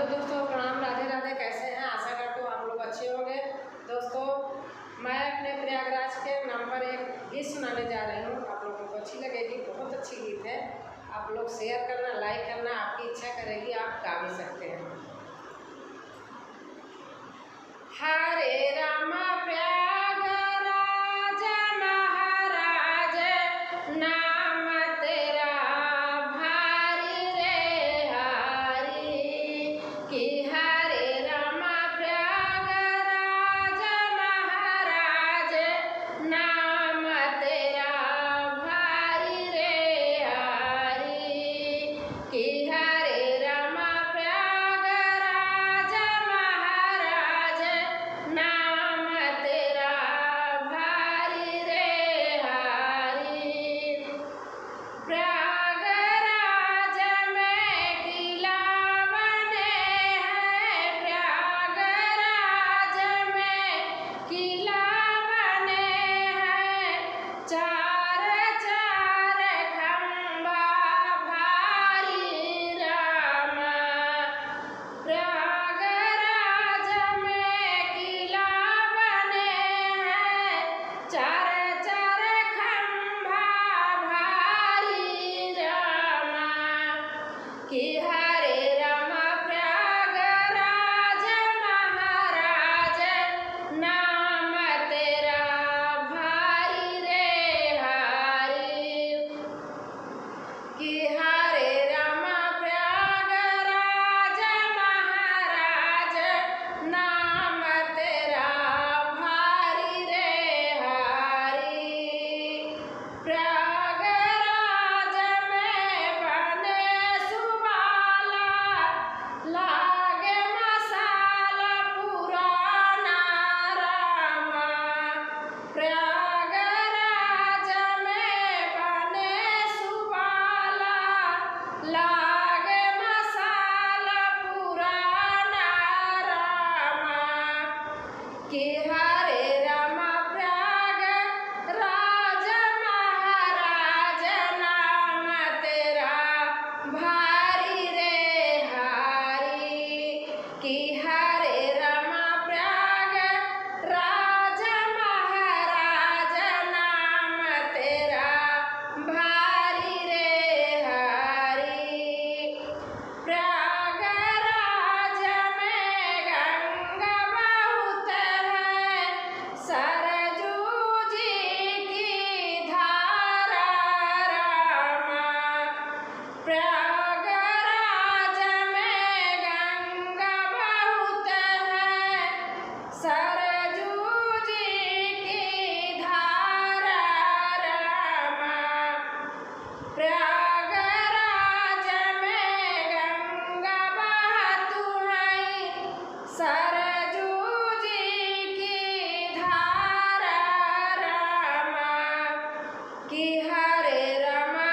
Hello दोस्तों, प्रणाम, राधे राधे। कैसे हैं? आशा करते हो आप लोग अच्छे होंगे। दोस्तों, मैं अपने प्रयागराज के नंबर 1 गीत सुनाने जा रही हूँ। आप लोगों को अच्छी लगेगी, बहुत अच्छी गीत है। आप लोग शेयर करना, लाइक करना, आपकी इच्छा करेगी आप गा भी सकते हैं। हरे रामा प्रयागराज महाराज, नाम तेरा भारी रे हरि। कि हरे रामा प्रयागराज महाराज, नाम तेरा भारी रे हरि। कि हरे रामा प्रयागराज महाराज, नाम तेरा भारी रे हरि। प्रयागराज में किला बने हैं, प्रयागराज में किला बने हैं। चार चार खंबा भारी रामा। प्रयागराज में किला बने हैं, चार चार खंबा भारी रामा। कि हरे रामा प्रयागराज महाराज, नाम तेरा भारी रे हरि। कि हरे रामा प्रयागराज महाराज, नाम तेरा भारी रे हरि। प्रयागराज में बने सुबाला, लागे मसाला पुराना रामा। प्रयागराज में बने सुबाला, लागे मसाला पुराना रामा। कि हरे रामा प्रयागराज महाराज, नाम तेरा भारी रे हरि। कि हरे रामा प्रयागराज महाराज, नाम तेरा भारी रे हरि। प्रयागराज में गंगा बहुत है, सरजू जी की धारा रामा। प्रयागराज में गंगा बहुत है, सरजू जी की धारा रामा। प्रयागराज में गंगा बहतु है, सरजू जी की धारा रामा। कि हरे रामा